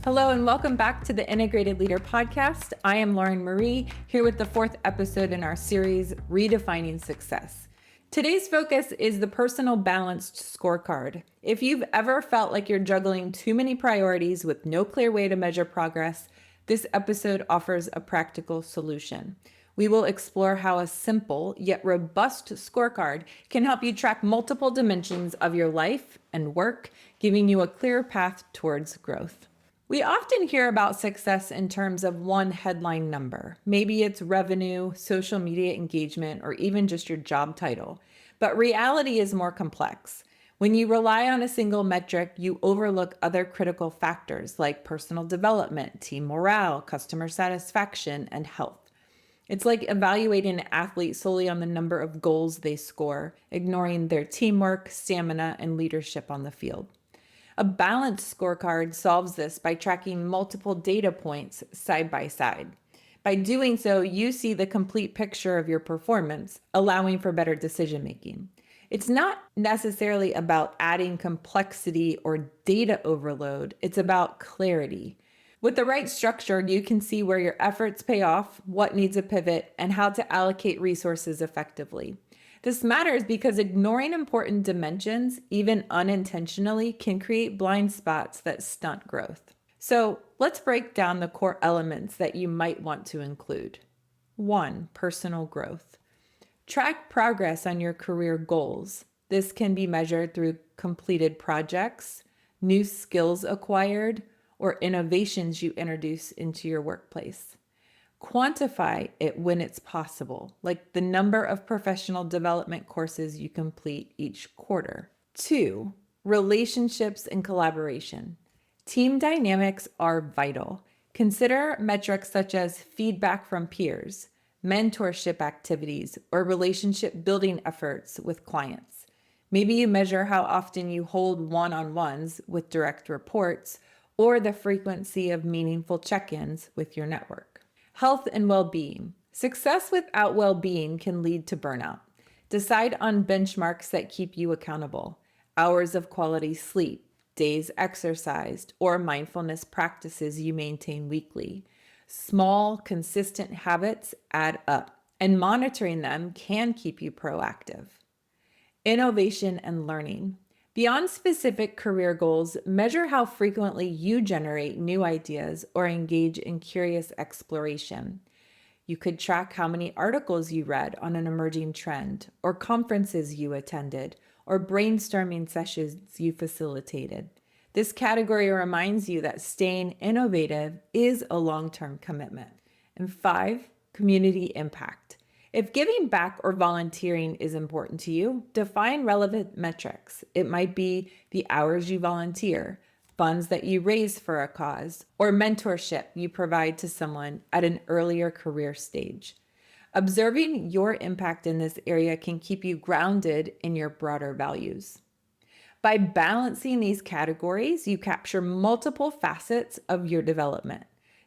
Hello and welcome back to the Integrated Leader Podcast. I am Lauren Marie, here with the fourth episode in our series, Redefining Success. Today's focus is the Personal Balanced Scorecard. If you've ever felt like you're juggling too many priorities with no clear way to measure progress, this episode offers a practical solution. We will explore how a simple yet robust scorecard can help you track multiple dimensions of your life and work, giving you a clear path towards growth. We often hear about success in terms of one headline number. Maybe it's revenue, social media engagement, or even just your job title. But reality is more complex. When you rely on a single metric, you overlook other critical factors like personal development, team morale, customer satisfaction, and health. It's like evaluating an athlete solely on the number of goals they score, ignoring their teamwork, stamina, and leadership on the field. A balanced scorecard solves this by tracking multiple data points side by side. By doing so, you see the complete picture of your performance, allowing for better decision making. It's not necessarily about adding complexity or data overload, it's about clarity. With the right structure, you can see where your efforts pay off, what needs a pivot, and how to allocate resources effectively. This matters because ignoring important dimensions, even unintentionally, can create blind spots that stunt growth. So let's break down the core elements that you might want to include. 1. Personal growth. Track progress on your career goals. This can be measured through completed projects, new skills acquired, or innovations you introduce into your workplace. Quantify it when it's possible, like the number of professional development courses you complete each quarter. 2. Relationships and collaboration. Team dynamics are vital. Consider metrics such as feedback from peers, mentorship activities, or relationship building efforts with clients. Maybe you measure how often you hold one-on-ones with direct reports or the frequency of meaningful check-ins with your network. Health and well-being. Success without well-being can lead to burnout. Decide on benchmarks that keep you accountable. Hours of quality sleep, days exercised, or mindfulness practices you maintain weekly. Small, consistent habits add up, and monitoring them can keep you proactive. Innovation and learning. Beyond specific career goals, measure how frequently you generate new ideas or engage in curious exploration. You could track how many articles you read on an emerging trend, or conferences you attended, or brainstorming sessions you facilitated. This category reminds you that staying innovative is a long-term commitment. And 5, community impact. If giving back or volunteering is important to you, define relevant metrics. It might be the hours you volunteer, funds that you raise for a cause, or mentorship you provide to someone at an earlier career stage. Observing your impact in this area can keep you grounded in your broader values. By balancing these categories, you capture multiple facets of your development.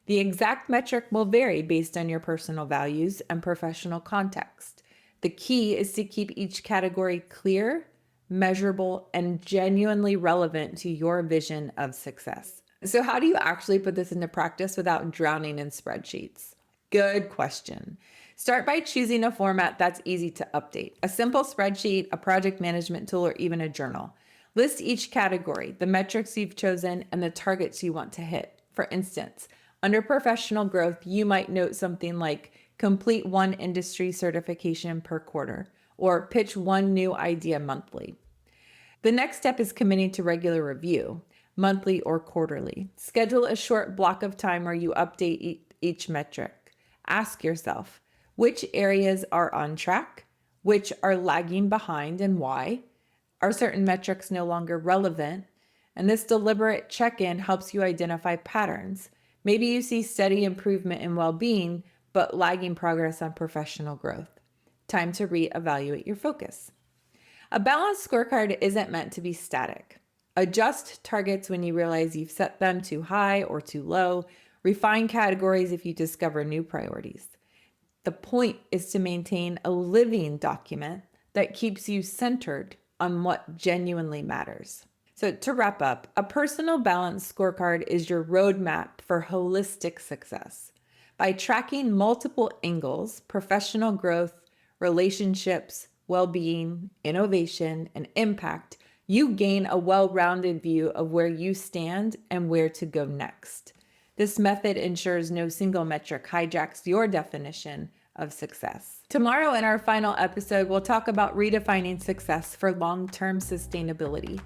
The exact metric will vary based on your personal values and professional context. The key is to keep each category clear, measurable, and genuinely relevant to your vision of success. So how do you actually put this into practice without drowning in spreadsheets? Good question. Start by choosing a format that's easy to update. A simple spreadsheet, a project management tool, or even a journal. List each category, the metrics you've chosen, and the targets you want to hit. For instance, under professional growth, you might note something like complete one industry certification per quarter or pitch one new idea monthly. The next step is committing to regular review, monthly or quarterly. Schedule a short block of time where you update each metric. Ask yourself, which areas are on track? Which are lagging behind and why? Are certain metrics no longer relevant? And this deliberate check-in helps you identify patterns. Maybe you see steady improvement in well-being, but lagging progress on professional growth. Time to reevaluate your focus. A balanced scorecard isn't meant to be static. Adjust targets when you realize you've set them too high or too low. Refine categories if you discover new priorities. The point is to maintain a living document that keeps you centered on what genuinely matters. So, to wrap up, a personal balance scorecard is your roadmap for holistic success. By tracking multiple angles, professional growth, relationships, well being, innovation, and impact, you gain a well rounded view of where you stand and where to go next. This method ensures no single metric hijacks your definition of success. Tomorrow, in our final episode, we'll talk about redefining success for long-term sustainability.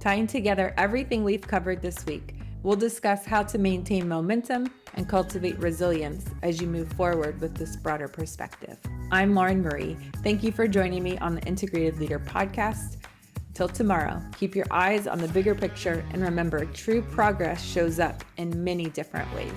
Tying together everything we've covered this week, we'll discuss how to maintain momentum and cultivate resilience as you move forward with this broader perspective. I'm Lauren Murray. Thank you for joining me on the Integrated Leader podcast. Till tomorrow, keep your eyes on the bigger picture and remember, true progress shows up in many different ways.